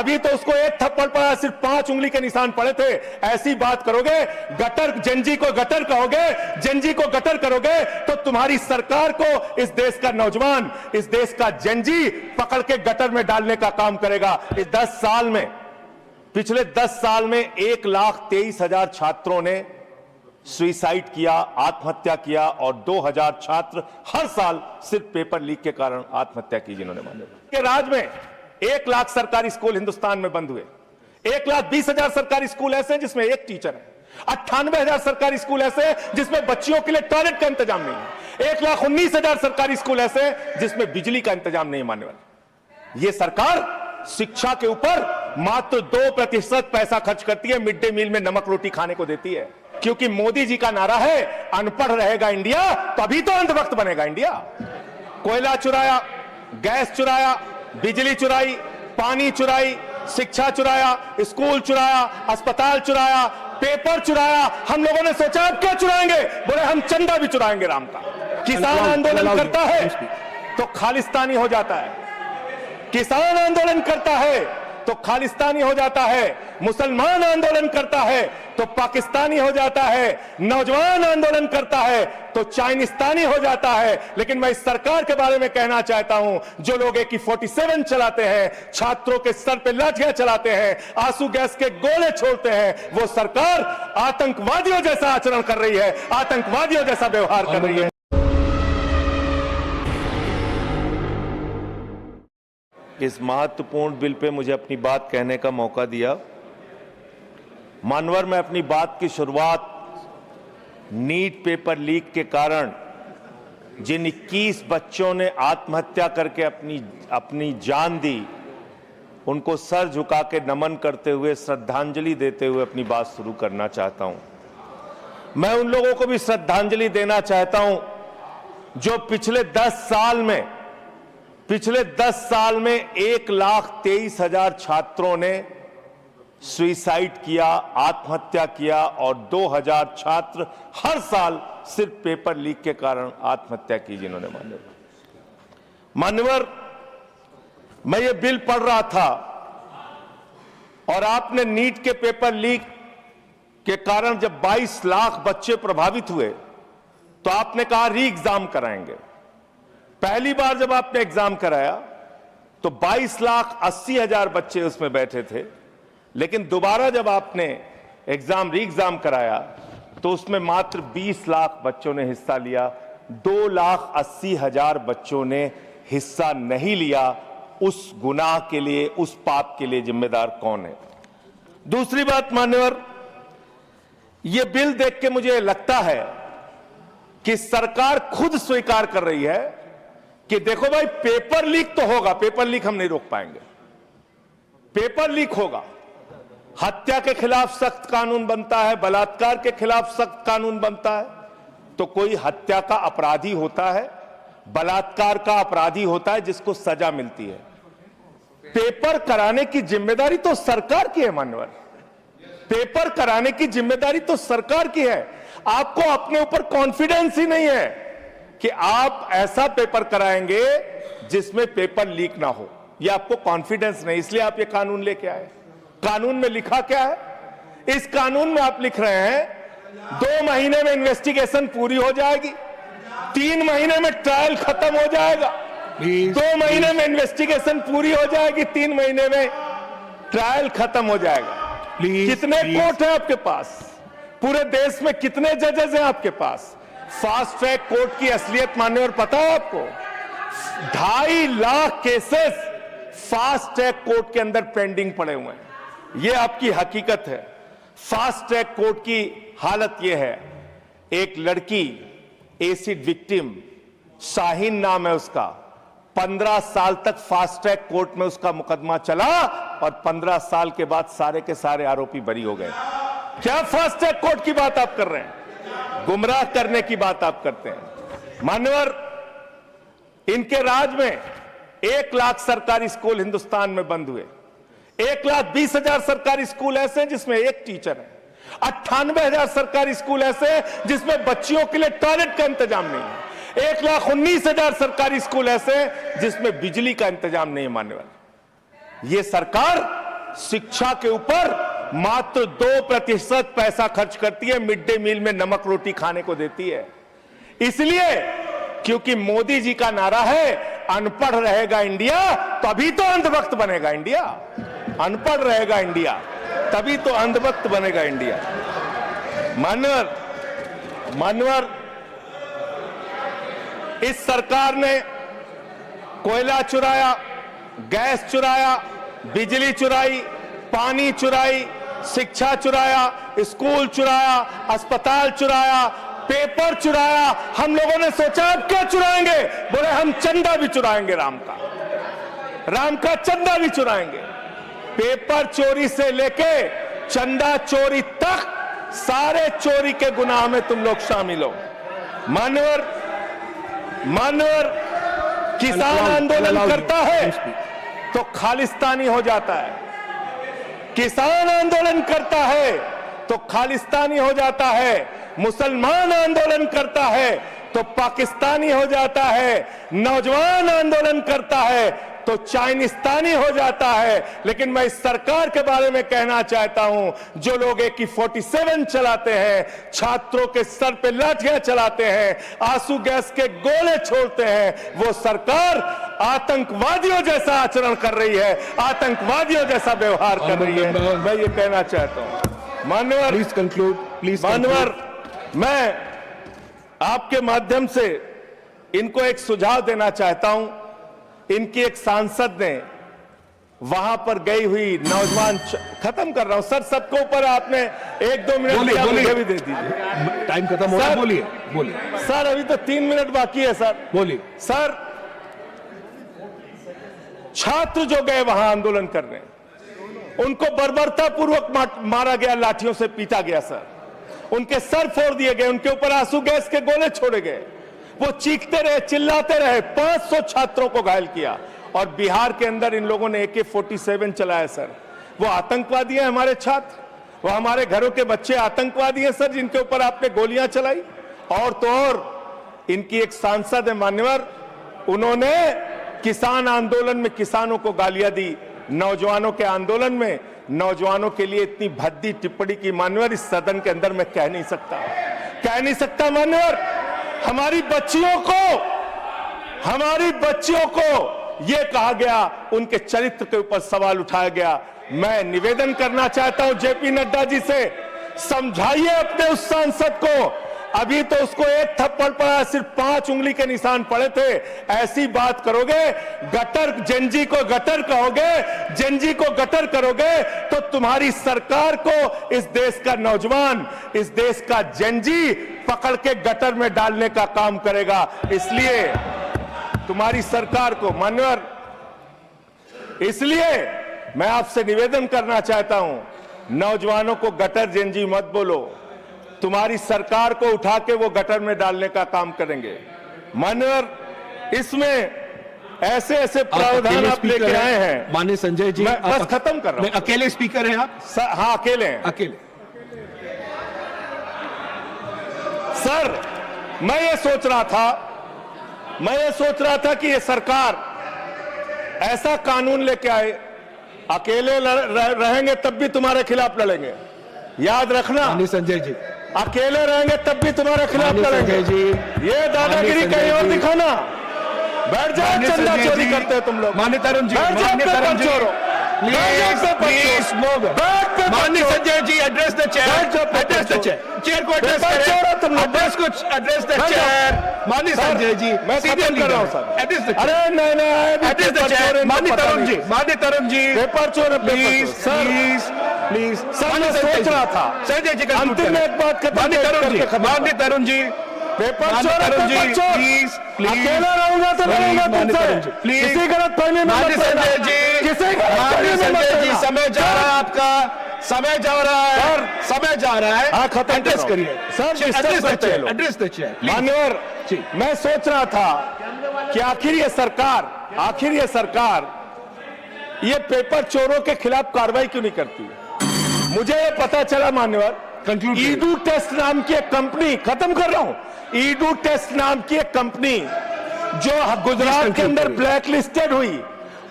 अभी तो उसको एक थप्पड़ पड़ा, सिर्फ 5 उंगली के निशान पड़े थे। ऐसी बात करोगे, गटर जेनजी को गटर कहोगे, जेनजी को गटर करोगे, तो तुम्हारी सरकार को इस देश का नौजवान, इस देश का जेनजी पकड़ के गटर में डालने का काम करेगा। इस 10 साल में, पिछले 10 साल में 1,23,000 छात्रों ने सुइसाइड किया, आत्महत्या किया, और 2,000 छात्र हर साल सिर्फ पेपर लीक के कारण आत्महत्या की जिन्होंने माने। के राज में 1 लाख सरकारी स्कूल हिंदुस्तान में बंद हुए। 1,20,000 सरकारी स्कूल ऐसे हैं जिसमें एक टीचर है। 98,000 सरकारी स्कूल ऐसे हैं जिसमें बच्चियों के लिए टॉयलेट का इंतजाम नहीं है। 1,19,000 सरकारी स्कूल ऐसे हैं जिसमें बिजली का इंतजाम नहीं मानने वाले। यह सरकार शिक्षा के ऊपर मात्र 2% पैसा खर्च करती है, मिड डे मील में नमक रोटी खाने को देती है, क्योंकि मोदी जी का नारा है अनपढ़ रहेगा इंडिया, तभी तो अंधभक्त बनेगा इंडिया। कोयला चुराया, गैस चुराया, बिजली चुराई, पानी चुराई, शिक्षा चुराया, स्कूल चुराया, अस्पताल चुराया, पेपर चुराया। हम लोगों ने सोचा अब क्या चुराएंगे, बोले हम चंदा भी चुराएंगे राम का। किसान आंदोलन करता है तो खालिस्तानी हो जाता है, किसान आंदोलन करता है तो खालिस्तानी हो जाता है, मुसलमान आंदोलन करता है तो पाकिस्तानी हो जाता है, नौजवान आंदोलन करता है तो चाइनिस्तानी हो जाता है। लेकिन मैं इस सरकार के बारे में कहना चाहता हूं, जो लोग AK-47 चलाते हैं, छात्रों के सर पे लाठियां चलाते हैं, आंसू गैस के गोले छोड़ते हैं, वो सरकार आतंकवादियों जैसा आचरण कर रही है, आतंकवादियों जैसा व्यवहार कर रही है। इस महत्वपूर्ण बिल पे मुझे अपनी बात कहने का मौका दिया। मानवर, मैं अपनी बात की शुरुआत नीट पेपर लीक के कारण जिन 21 बच्चों ने आत्महत्या करके अपनी जान दी, उनको सर झुका के नमन करते हुए, श्रद्धांजलि देते हुए अपनी बात शुरू करना चाहता हूं। मैं उन लोगों को भी श्रद्धांजलि देना चाहता हूं जो पिछले 10 साल में 1,23,000 छात्रों ने सुइसाइड किया, आत्महत्या किया, और 2,000 छात्र हर साल सिर्फ पेपर लीक के कारण आत्महत्या की जिन्होंने मान्यवर, मैं ये बिल पढ़ रहा था और आपने नीट के पेपर लीक के कारण जब 22 लाख बच्चे प्रभावित हुए तो आपने कहा री एग्जाम कराएंगे। पहली बार जब आपने एग्जाम कराया तो 22,80,000 बच्चे उसमें बैठे थे, लेकिन दोबारा जब आपने री एग्जाम कराया तो उसमें मात्र 20 लाख बच्चों ने हिस्सा लिया। 2,80,000 बच्चों ने हिस्सा नहीं लिया। उस गुनाह के लिए, उस पाप के लिए जिम्मेदार कौन है? दूसरी बात मान्यवर, यह बिल देख के मुझे लगता है कि सरकार खुद स्वीकार कर रही है कि देखो भाई, पेपर लीक तो होगा, पेपर लीक हम नहीं रोक पाएंगे, पेपर लीक होगा। हत्या के खिलाफ सख्त कानून बनता है, बलात्कार के खिलाफ सख्त कानून बनता है, तो कोई हत्या का अपराधी होता है, बलात्कार का अपराधी होता है जिसको सजा मिलती है। पेपर कराने की जिम्मेदारी तो सरकार की है मान्यवर, पेपर कराने की जिम्मेदारी तो सरकार की है। आपको अपने ऊपर कॉन्फिडेंस ही नहीं है कि आप ऐसा पेपर कराएंगे जिसमें पेपर लीक ना हो, यह आपको कॉन्फिडेंस नहीं, इसलिए आप ये कानून लेके आए। कानून में लिखा क्या है? इस कानून में आप लिख रहे हैं 2 महीने में इन्वेस्टिगेशन पूरी हो जाएगी, 3 महीने में ट्रायल खत्म हो जाएगा, 2 महीने में इन्वेस्टिगेशन पूरी हो जाएगी, 3 महीने में ट्रायल खत्म हो जाएगा। कितने कोर्ट है आपके पास? पूरे देश में कितने जजेस हैं आपके पास? फास्ट ट्रैक कोर्ट की असलियत मान्यवर पता है आपको? 2.5 lakh cases fast track court के अंदर पेंडिंग पड़े हुए हैं। यह आपकी हकीकत है। फास्ट ट्रैक कोर्ट की हालत यह है, एक लड़की एसिड विक्टिम, शाहीन नाम है उसका, 15 साल तक फास्ट ट्रैक कोर्ट में उसका मुकदमा चला और 15 साल के बाद सारे के सारे आरोपी बरी हो गए। क्या फास्ट ट्रैक कोर्ट की बात आप कर रहे हैं? गुमराह करने की बात आप करते हैं मान्यवर। इनके राज में 1 लाख सरकारी स्कूल हिंदुस्तान में बंद हुए। 1,20,000 सरकारी स्कूल ऐसे हैं जिसमें एक टीचर है। 98,000 सरकारी स्कूल ऐसे हैं जिसमें बच्चियों के लिए टॉयलेट का इंतजाम नहीं है। 1,19,000 सरकारी स्कूल ऐसे हैं जिसमें बिजली का इंतजाम नहीं है मान्यवर। यह सरकार शिक्षा के ऊपर मात्र 2% पैसा खर्च करती है, मिड डे मील में नमक रोटी खाने को देती है। इसलिए क्योंकि मोदी जी का नारा है अनपढ़ रहेगा इंडिया तभी तो अंधभक्त बनेगा इंडिया, अनपढ़ रहेगा इंडिया तभी तो अंधभक्त बनेगा इंडिया। मान्यवर, इस सरकार ने कोयला चुराया, गैस चुराया, बिजली चुराई, पानी चुराई, शिक्षा चुराया, स्कूल चुराया, अस्पताल चुराया, पेपर चुराया। हम लोगों ने सोचा अब क्या चुराएंगे, बोले हम चंदा भी चुराएंगे, राम का चंदा भी चुराएंगे। पेपर चोरी से लेके चंदा चोरी तक सारे चोरी के गुनाह में तुम लोग शामिल हो। मान्यवर, किसान आंदोलन करता है तो खालिस्तानी हो जाता है, किसान आंदोलन करता है तो खालिस्तानी हो जाता है, मुसलमान आंदोलन करता है तो पाकिस्तानी हो जाता है, नौजवान आंदोलन करता है तो चाइनिस्तानी हो जाता है। लेकिन मैं इस सरकार के बारे में कहना चाहता हूं, जो लोग AK-47 चलाते हैं, छात्रों के सर पे लाठियां चलाते हैं, आंसू गैस के गोले छोड़ते हैं, वो सरकार आतंकवादियों जैसा आचरण कर रही है, आतंकवादियों जैसा व्यवहार कर रही है। मैं ये कहना चाहता हूं। मान्यवर, प्लीज कंक्लूड, प्लीज। मान्यवर, मैं आपके माध्यम से इनको एक सुझाव देना चाहता हूं। इनकी एक सांसद ने वहां पर गई हुई नौजवान, खत्म कर रहा हूं सर, सबके ऊपर आपने 1-2 मिनट लिया, मुझे भी दे दीजिए। टाइम खत्म हो रहा, बोलिए सर, अभी तो 3 मिनट बाकी है सर, बोलिए सर। छात्र जो गए वहां आंदोलन करने, उनको बर्बरतापूर्वक मारा गया, लाठियों से पीटा गया सर, उनके सर फोड़ दिए गए, उनके ऊपर आंसू गैस के गोले छोड़े गए, वो चीखते रहे, चिल्लाते रहे, 500 छात्रों को घायल किया। और बिहार के अंदर इन लोगों ने AK-47 चलाया सर। वो आतंकवादी हैं हमारे छात्र, वो हमारे घरों के बच्चे आतंकवादी हैं सर, जिनके ऊपर आपने गोलियां चलाई। और तो और इनकी एक सांसद है मान्यवर, उन्होंने किसान आंदोलन में किसानों को गालियां दी, नौजवानों के आंदोलन में नौजवानों के लिए इतनी भद्दी टिप्पणी की मान्यवर, इस सदन के अंदर मैं कह नहीं सकता मान्यवर। हमारी बच्चियों को यह कहा गया, उनके चरित्र के ऊपर सवाल उठाया गया। मैं निवेदन करना चाहता हूं JP नड्डा जी से, समझाइए अपने उस सांसद को। अभी तो उसको एक थप्पड़ पड़ा, सिर्फ 5 उंगली के निशान पड़े थे। ऐसी बात करोगे, गटर जेनजी को गटर कहोगे, जेनजी को गटर करोगे, तो तुम्हारी सरकार को इस देश का नौजवान, इस देश का जेनजी पकड़ के गटर में डालने का काम करेगा। इसलिए तुम्हारी सरकार को मान्यवर, इसलिए मैं आपसे निवेदन करना चाहता हूं, नौजवानों को गटर जेनजी मत बोलो, तुम्हारी सरकार को उठा के वो गटर में डालने का काम करेंगे। मान्यवर, इसमें ऐसे प्रावधान आप लेके आए हैं। माननीय संजय जी, मैं बस खत्म कर रहा हूं। अकेले स्पीकर हैं आप? हाँ, अकेले हैं। अकेले। सर, मैं ये सोच रहा था कि ये सरकार ऐसा कानून लेके आए, अकेले रहेंगे तब भी तुम्हारे खिलाफ लड़ेंगे, याद रखना। माननीय संजय जी, अकेले रहेंगे तब भी तुम्हारे खिलाफ लड़ेंगे। ये दादागिरी कहीं और दिखाना। बैठ जाओ, चंदा चोरी करते हो तुम लोग। माननीय तरुण जी, माननीय Sanjay ji, address the chair, chair को एड्रेस करें, एड्रेस द चेयर। माननीय संजय जी, मैं सीधे कर रहा हूं सर, एड्रेस द अरे नहीं, एड्रेस द चेयर। माननीय तरुण जी, पेपर चोर, प्लीज सर, मैं सोच रहा था संजय जी, अंतिम में एक बात माननीय तरुण जी, पेपर चोर, प्लीज, अकेला रहूंगा तो रहूंगा तुमसे, किसी गलत फहमी में मत पड़ना। किसी संजय जी, समय जा रहा है आपका, समय जा रहा है। हाँ, खत्म एड्रेस करिए सर, एड्रेस द चेयर। मान्यवर, मैं सोच रहा था कि आखिर ये सरकार ये पेपर चोरों के खिलाफ कार्रवाई क्यों नहीं करती। मुझे ये पता चला मान्यवर, ईडू टेस्ट नाम की एक कंपनी, खत्म कर रहा हूं, ईडू टेस्ट नाम की एक कंपनी जो गुजरात के अंदर ब्लैक लिस्टेड हुई,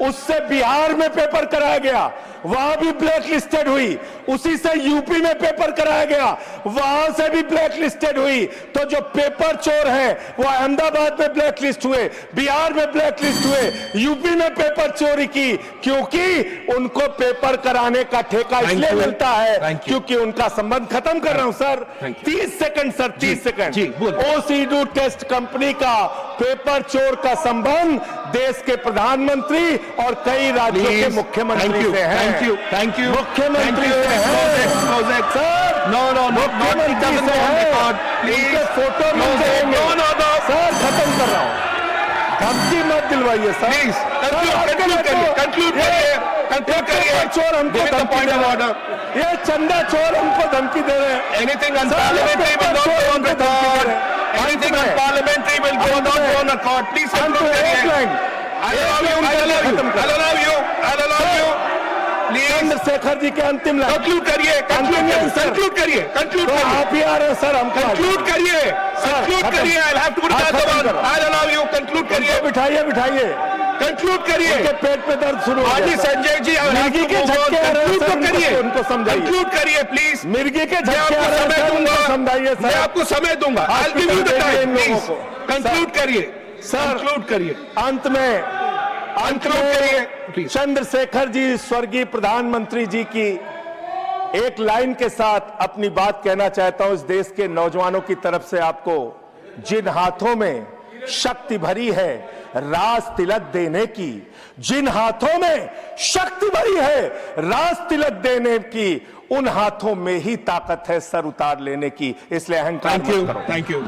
उससे बिहार में पेपर कराया गया, वहां भी ब्लैक लिस्टेड हुई, उसी से यूपी में पेपर कराया गया, वहां से भी ब्लैक लिस्टेड हुई। तो जो पेपर चोर हैं वो अहमदाबाद में ब्लैक लिस्ट हुए, बिहार में ब्लैक लिस्ट हुए, यूपी में पेपर चोरी की, क्योंकि उनको पेपर कराने का ठेका इसलिए मिलता है क्योंकि उनका संबंध खत्म कर रहा हूं सर, 30 सेकंड सर, 30 सेकंड। ओसीडू टेस्ट कंपनी का पेपर चोर का संबंध देश के प्रधानमंत्री और कई राज्यों के मुख्यमंत्री से है। थैंक यू मुख्यमंत्री से है सर, मुख्यमंत्री से है, उनके फोटो मिल जाएंगे सर। खत्म कर रहा हूं, धमकी मत दिलवाइए सर, कंक्लूड करिए। चोर हमको धमकी दे रहे हैं, ये चंदा चोर हमको धमकी दे रहे हैं। Anything unparliamentary will not go on record. Anything unparliamentary will not go on record. Please conclude करिए। I'll allow you. Please. Chandrashekhar ji के अंतिम लाइन कंक्लूड करिए। आप ही आ रहे हैं सर, हम कंक्लूड करिए। I'll have to put that one. I'll allow you. Conclude करिए। बिठाइए। कंक्लूड करिए। पेट में दर्द शुरू हो गया। संजय जी मिर्गी के झटके आ रहे हैं सर, करिए, उनको समझाइए। कंक्लूड करिए प्लीज। मिर्गी के झटके आ रहे हैं सर, उनको समझाइए सर। मैं आपको समय दूंगा। I'll give you the time, please. Conclude करिए सर, कंक्लूड करिए। अंत में चंद्रशेखर जी, स्वर्गीय प्रधानमंत्री जी की एक लाइन के साथ अपनी बात कहना चाहता हूं। इस देश के नौजवानों की तरफ से आपको, जिन हाथों में शक्ति भरी है राज तिलक देने की, जिन हाथों में शक्ति भरी है राज तिलक देने की, उन हाथों में ही ताकत है सर उतार लेने की। इसलिए अहंकार मत करो। Thank you.